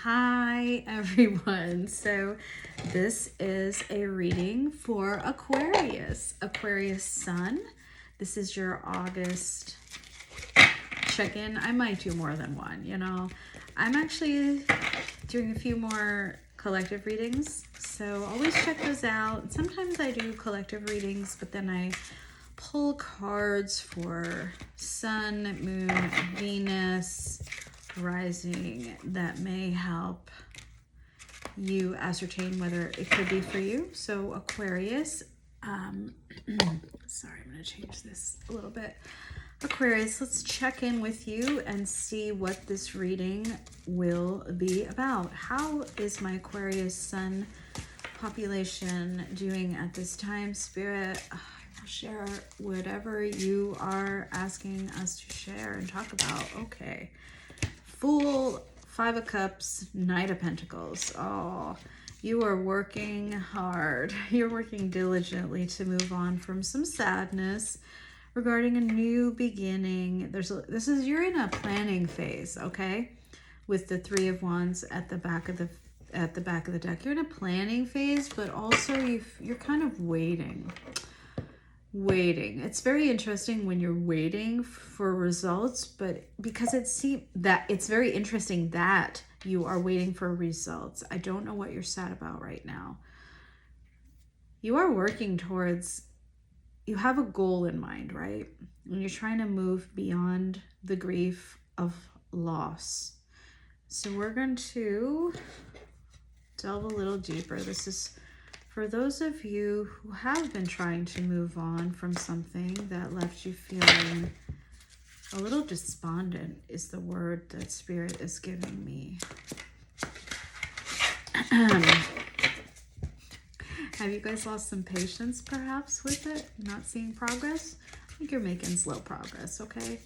Hi everyone. So this is a reading for Aquarius, Aquarius Sun. This is your August check-in. I might do more than one, I'm actually doing a few more collective readings, so always check those out. Sometimes I do collective readings, but then I pull cards for Sun, Moon, Venus, rising that may help you ascertain whether it could be for you. So Aquarius, sorry, I'm going to change this a little bit. Aquarius, let's check in with you and see what this reading will be about. How is my Aquarius Sun population doing at this time? Spirit, I'll share whatever you are asking us to share and talk about. Okay. Fool, Five of Cups, Knight of Pentacles. Oh, you are working hard. You're working diligently to move on from some sadness regarding a new beginning. You're in a planning phase, okay? With the Three of Wands at the back of the deck. You're in a planning phase, but also you're kind of waiting. It's very interesting when you're waiting for results, but because it's very interesting that you are waiting for results. I don't know what you're sad about right now. You are working towards, you have a goal in mind, right? And you're trying to move beyond the grief of loss. So we're going to delve a little deeper. This is for those of you who have been trying to move on from something that left you feeling a little despondent, is the word that Spirit is giving me. Have you guys lost some patience perhaps with it? Not seeing progress? I think you're making slow progress, okay?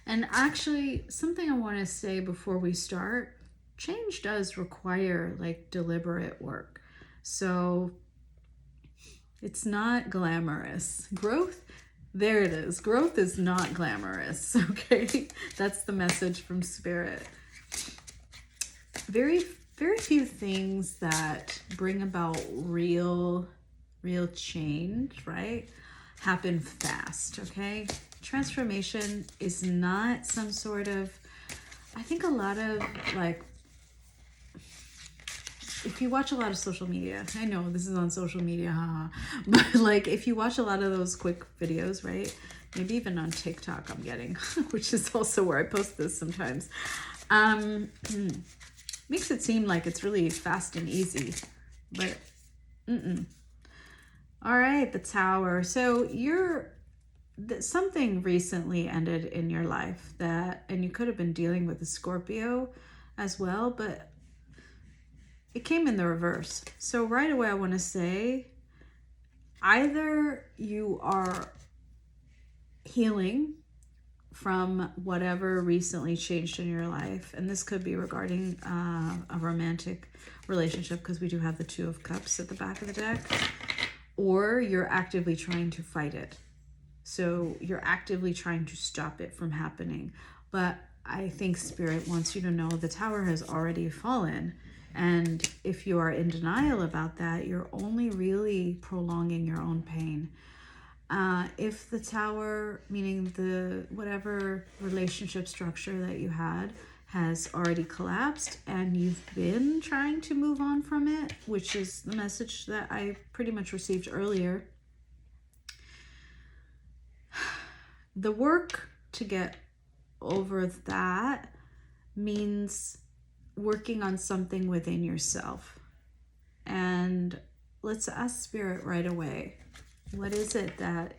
And actually, something I want to say before we start, change does require like deliberate work. So it's not glamorous. Growth, there it is. Growth is not glamorous, okay? That's the message from Spirit. Very few things that bring about real change, right, happen fast, okay? Transformation is not some sort of, I think a lot of like, if you watch a lot of social media, I know this is on social media, but like if you watch a lot of those quick videos, right? Maybe even on TikTok I'm getting, which is also where I post this sometimes. Makes it seem like it's really fast and easy, but All right, the Tower. So something recently ended in your life and you could have been dealing with a Scorpio as well, but it came in the reverse. So right away, I want to say either you are healing from whatever recently changed in your life, and this could be regarding a romantic relationship, because we do have the Two of Cups at the back of the deck, or you're actively trying to fight it. So you're actively trying to stop it from happening. But I think Spirit wants you to know the Tower has already fallen. And if you are in denial about that, you're only really prolonging your own pain. If the Tower, meaning the whatever relationship structure that you had, has already collapsed and you've been trying to move on from it, which is the message that I pretty much received earlier, the work to get over that means working on something within yourself. And let's ask Spirit right away, what is it that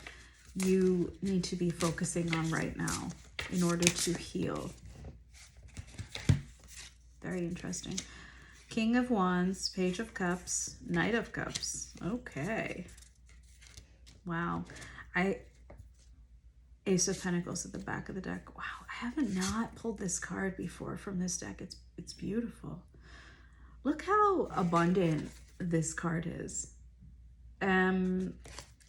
you need to be focusing on right now in order to heal? Very interesting. King of Wands, Page of Cups, Knight of Cups. Okay. Wow. Ace of Pentacles at the back of the deck. Wow, I haven't not pulled this card before from this deck. It's beautiful. Look how abundant this card is.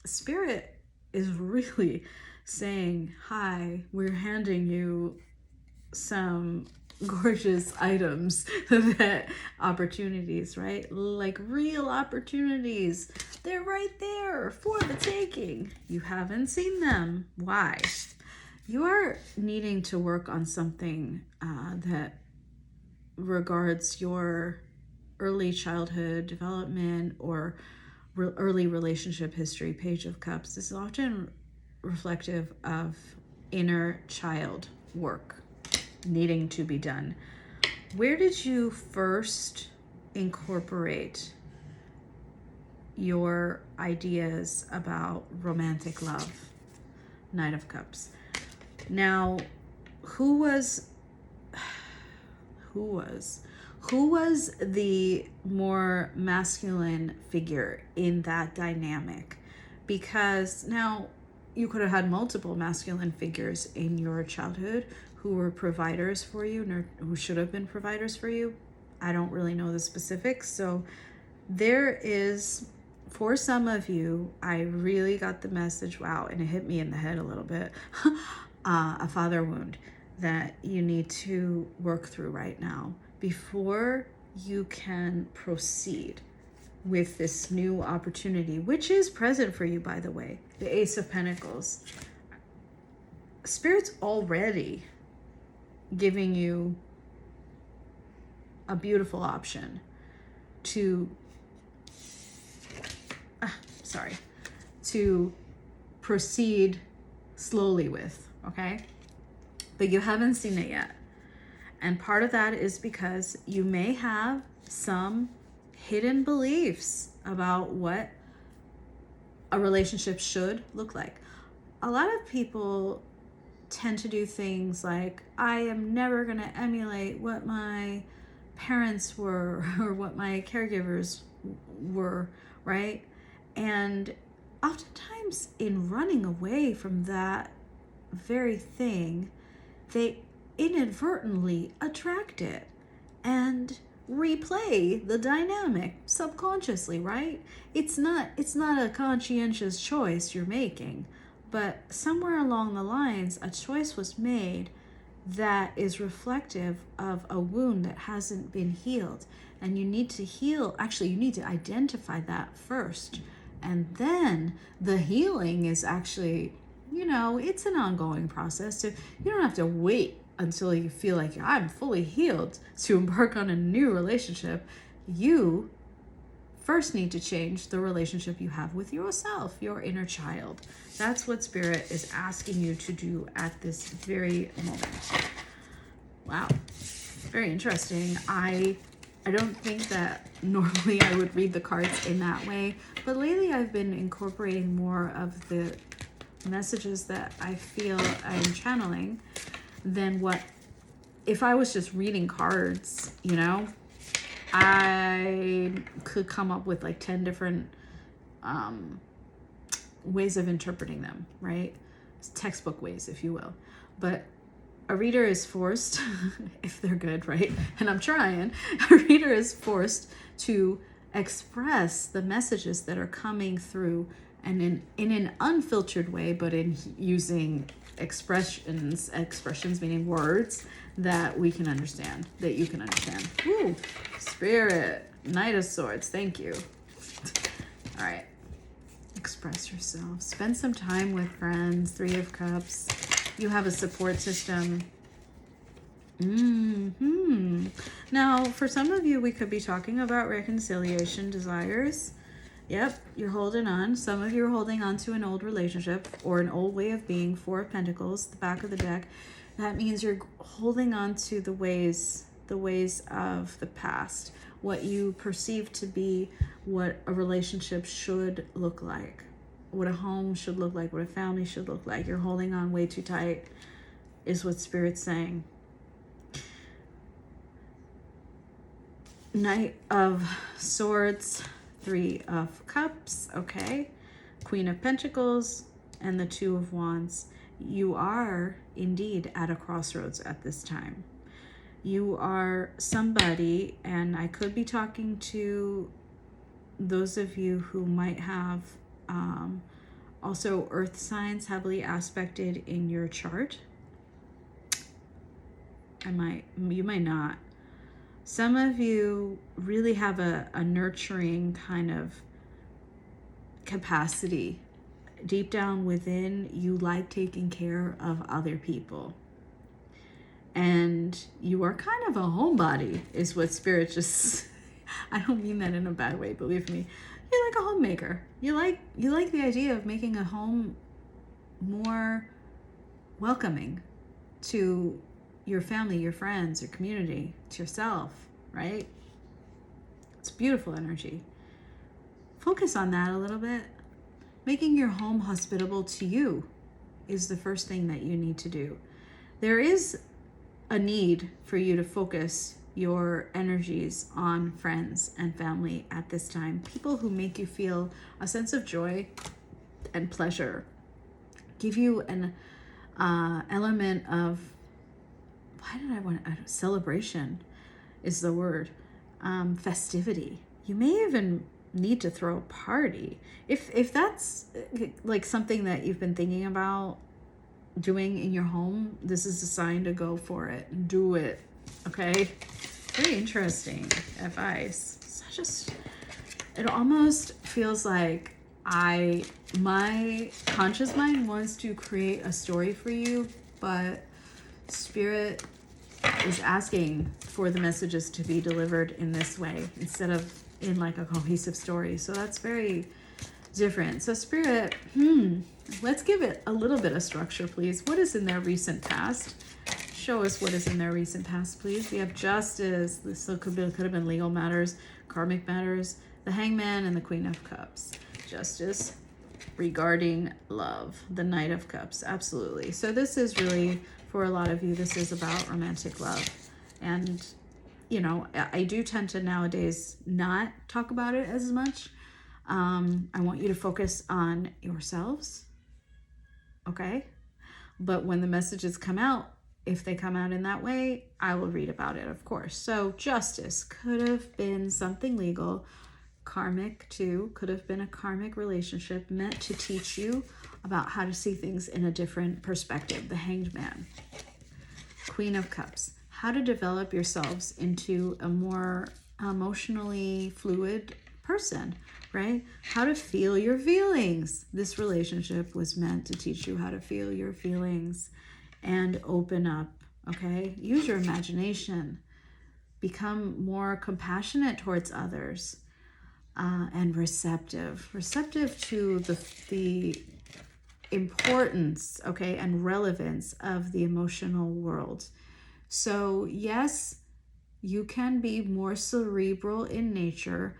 Spirit is really saying, hi, we're handing you some gorgeous items, that opportunities, right? Like real opportunities. They're right there for the taking. You haven't seen them. Why? You are needing to work on something that regards your early childhood development or early relationship history. Page of Cups is often reflective of inner child work needing to be done. Where did you first incorporate your ideas about romantic love? Knight of Cups. Now, who was the more masculine figure in that dynamic? Because now you could have had multiple masculine figures in your childhood who were providers for you, or who should have been providers for you. I don't really know the specifics. So there is, for some of you, I really got the message, wow, and it hit me in the head a little bit, a father wound that you need to work through right now before you can proceed with this new opportunity, which is present for you, by the way. The Ace of Pentacles. Spirit's already giving you a beautiful option to to proceed slowly with, okay? But you haven't seen it yet. And part of that is because you may have some hidden beliefs about what a relationship should look like. A lot of people tend to do things like, I am never going to emulate what my parents were or what my caregivers were, right? And oftentimes in running away from that very thing, they inadvertently attract it and replay the dynamic subconsciously, right? It's not a conscientious choice you're making, but somewhere along the lines a choice was made that is reflective of a wound that hasn't been healed, and you need to heal. Actually, you need to identify that first, and then the healing is actually, it's an ongoing process. So you don't have to wait until you feel like I'm fully healed to embark on a new relationship. You first need to change the relationship you have with yourself, your inner child. That's what Spirit is asking you to do at this very moment. Wow, very interesting. I don't think that normally I would read the cards in that way, but lately I've been incorporating more of the messages that I feel I'm channeling than what if I was just reading cards. I could come up with like 10 different ways of interpreting them, right? Textbook ways, if you will. But a reader is forced, if they're good, right? And I'm trying, a reader is forced to express the messages that are coming through, and in an unfiltered way, but in using expressions meaning words that we can understand, that you can understand. Woo! Spirit, Knight of Swords, thank you. All right, express yourself. Spend some time with friends. Three of Cups. You have a support system. Now, for some of you, we could be talking about reconciliation desires. Yep, you're holding on. Some of you are holding on to an old relationship or an old way of being. Four of Pentacles, the back of the deck. That means you're holding on to the ways of the past, what you perceive to be what a relationship should look like, what a home should look like, what a family should look like. You're holding on way too tight, is what Spirit's saying. Knight of Swords, Three of Cups, okay. Queen of Pentacles, and the Two of Wands. You are indeed at a crossroads at this time. You are somebody, and I could be talking to those of you who might have also earth signs heavily aspected in your chart. You might not. Some of you really have a nurturing kind of capacity. Deep down within, you like taking care of other people. And you are kind of a homebody, is what Spirit just... I don't mean that in a bad way, believe me. You're like a homemaker. You like the idea of making a home more welcoming to your family, your friends, your community, to yourself, right? It's beautiful energy. Focus on that a little bit. Making your home hospitable to you is the first thing that you need to do. There is a need for you to focus your energies on friends and family at this time. People who make you feel a sense of joy and pleasure, give you an element of, celebration is the word, festivity. You may even need to throw a party. If that's like something that you've been thinking about doing in your home, this is a sign to go for it. Do it. Okay? Very interesting advice. It almost feels like my conscious mind wants to create a story for you, but Spirit is asking for the messages to be delivered in this way instead of in like a cohesive story. So that's very different. So Spirit, let's give it a little bit of structure, please. What is in their recent past? Show us what is in their recent past, please. We have Justice. This could have been legal matters, karmic matters, the Hangman, and the Queen of Cups. Justice regarding love, the Knight of Cups. Absolutely. So this is really, for a lot of you, this is about romantic love. And, you know, I do tend to nowadays not talk about it as much. I want you to focus on yourselves, okay? But when the messages come out, if they come out in that way, I will read about it, of course. So Justice could have been something legal. Karmic too, could have been a karmic relationship meant to teach you about how to see things in a different perspective. The Hanged Man. Queen of Cups, how to develop yourselves into a more emotionally fluid person, right? How to feel your feelings. This relationship was meant to teach you how to feel your feelings and open up, okay? Use your imagination. Become more compassionate towards others and receptive to the importance, okay, and relevance of the emotional world. So yes, you can be more cerebral in nature.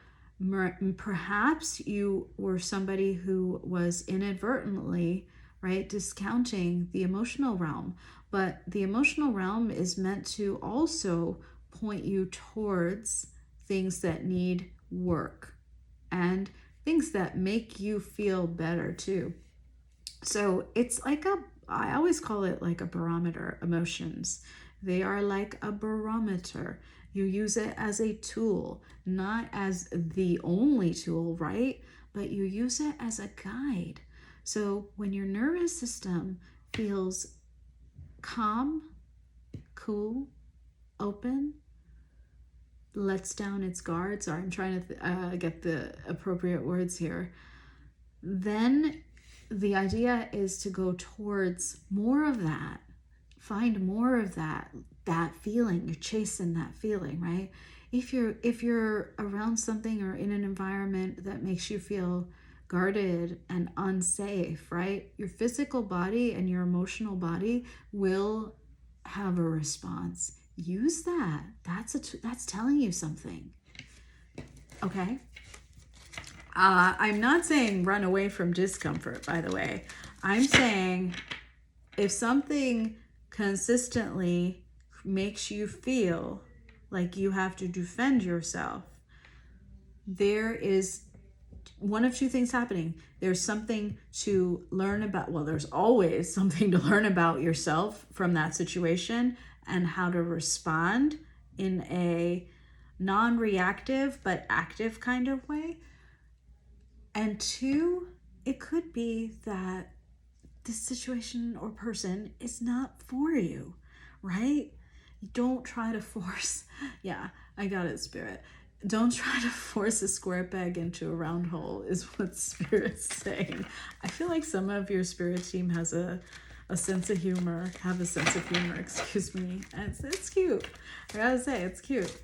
Perhaps you were somebody who was inadvertently, right, discounting the emotional realm. But the emotional realm is meant to also point you towards things that need work and things that make you feel better too. So it's like I always call it like a barometer, emotions. They are like a barometer. You use it as a tool, not as the only tool, right? But you use it as a guide. So when your nervous system feels calm, cool, open, lets down its guard, sorry, I'm trying to get the appropriate words here, then the idea is to go towards more of that. Find more of that feeling. You're chasing that feeling, right? If you're around something or in an environment that makes you feel guarded and unsafe, right? Your physical body and your emotional body will have a response. Use that. That's telling you something. Okay? I'm not saying run away from discomfort, by the way. I'm saying if something consistently makes you feel like you have to defend yourself, there is one of two things happening. There's something to learn about. Well, there's always something to learn about yourself from that situation and how to respond in a non-reactive but active kind of way. And two, it could be that this situation or person is not for you, right? don't try to force, yeah, I got it, Spirit. Don't try to force a square peg into a round hole is what Spirit's saying. I feel like some of your Spirit team has a sense of humor, excuse me. And it's cute. I gotta say, it's cute.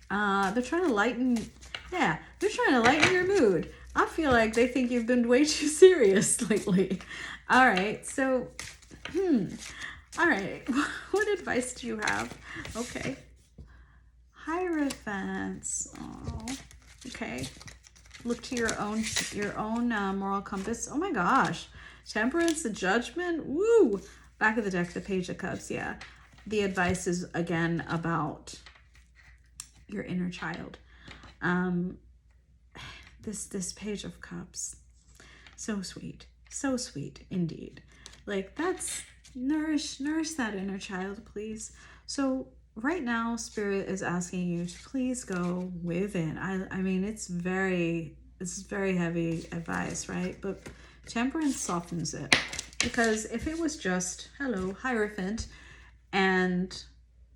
They're trying to lighten, yeah, they're trying to lighten your mood. I feel like they think you've been way too serious lately. All right, so, all right, what advice do you have? Okay. Hierophants. Oh, okay. Look to your own moral compass. Oh my gosh. Temperance, the Judgment. Woo! Back of the deck, the Page of Cups. Yeah. The advice is again about your inner child. This Page of Cups. So sweet. So sweet indeed. Like, that's nourish that inner child, please. So right now, Spirit is asking you to please go within. I mean, it's very heavy advice, right? But Temperance softens it. Because if it was just, hello, Hierophant and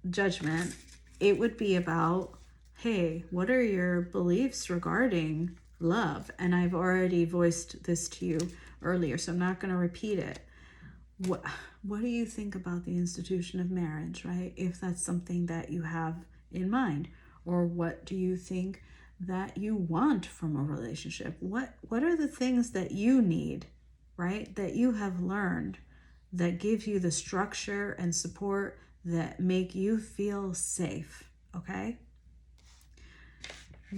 Judgment, it would be about, hey, what are your beliefs regarding love? And I've already voiced this to you earlier, so I'm not going to repeat it. What do you think about the institution of marriage, right? If that's something that you have in mind, or what do you think that you want from a relationship? What are the things that you need, right? That you have learned that give you the structure and support that make you feel safe, okay?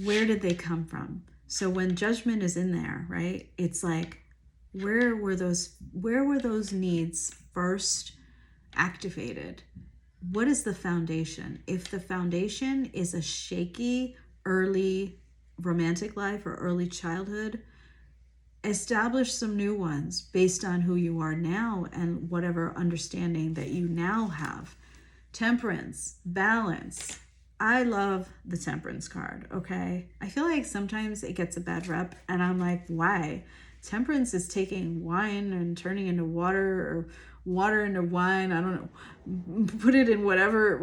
Where did they come from? So when Judgment is in there, right? It's like, where were those needs first activated? What is the foundation? If the foundation is a shaky early romantic life or early childhood, establish some new ones based on who you are now and whatever understanding that you now have. Temperance, balance. I love the Temperance card, okay? I feel like sometimes it gets a bad rep and I'm like, why? Temperance is taking wine and turning into water, or water into wine. I don't know. Put it in whatever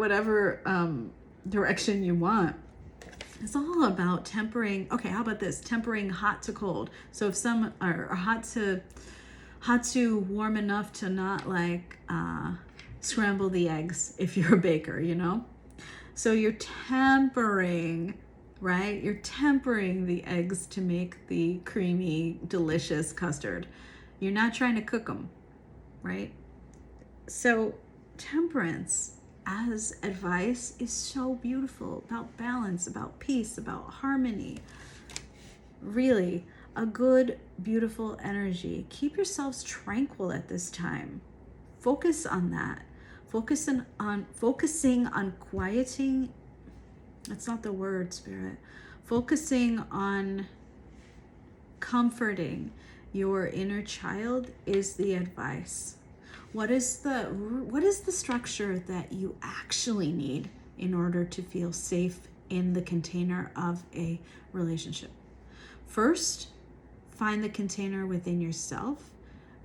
direction you want. It's all about tempering. Okay, how about this? Tempering hot to cold. So if some are hot to warm enough to not like scramble the eggs if you're a baker, you know? So you're tempering, right? You're tempering the eggs to make the creamy, delicious custard. You're not trying to cook them, right? So Temperance as advice is so beautiful, about balance, about peace, about harmony. Really, a good, beautiful energy. Keep yourselves tranquil at this time. Focus on that. Focusing on quieting. That's not the word, Spirit. Focusing on comforting your inner child is the advice. What is the structure that you actually need in order to feel safe in the container of a relationship? First, find the container within yourself.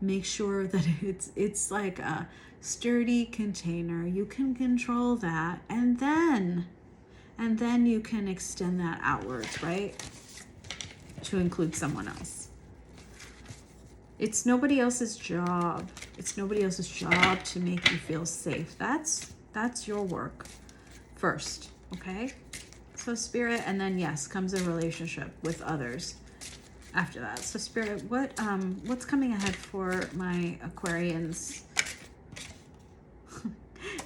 Make sure that it's like a sturdy container. You can control that, and then you can extend that outwards, right? To include someone else. It's nobody else's job. It's nobody else's job to make you feel safe. That's your work first, okay? So Spirit, and then yes, comes a relationship with others after that. So Spirit, what's coming ahead for my Aquarians?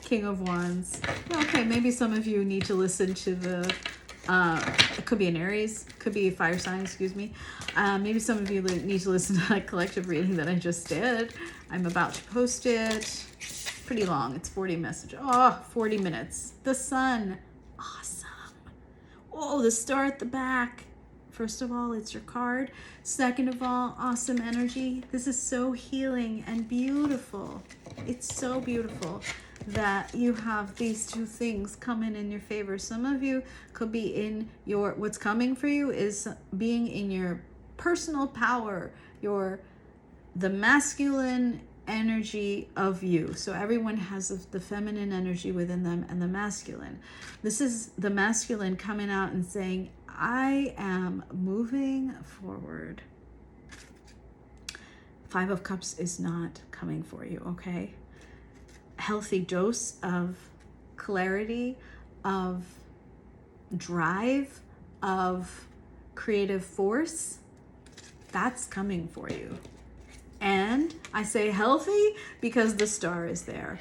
King of Wands. Well, okay, maybe some of you need to listen to the it could be an Aries, could be a fire sign, excuse me. Maybe some of you need to listen to that collective reading that I just did. I'm about to post it. Pretty long. It's 40 messages. Oh, 40 minutes. The sun. Awesome. Oh, the star at the back. First of all, it's your card. Second of all, awesome energy. This is so healing and beautiful. It's so beautiful that you have these two things coming in your favor. Some of you could be in your, what's coming for you is being in your personal power, the masculine energy of you. So everyone has the feminine energy within them and the masculine. This is the masculine coming out and saying, I am moving forward. Five of Cups is not coming for you, okay? Healthy dose of clarity, of drive, of creative force, that's coming for you. And I say healthy because the star is there.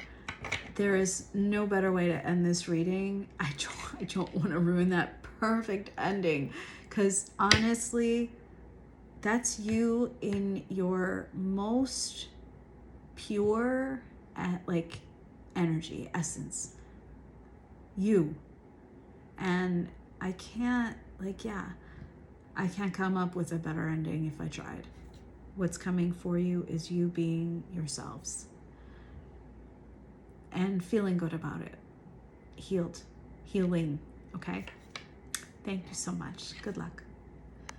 There is no better way to end this reading. I don't want to ruin that perfect ending, because honestly, that's you in your most pure, like, energy, essence. You. And I can't, like, yeah, I can't come up with a better ending if I tried. What's coming for you is you being yourselves and feeling good about it. Healing. Okay? Thank you so much. Good luck.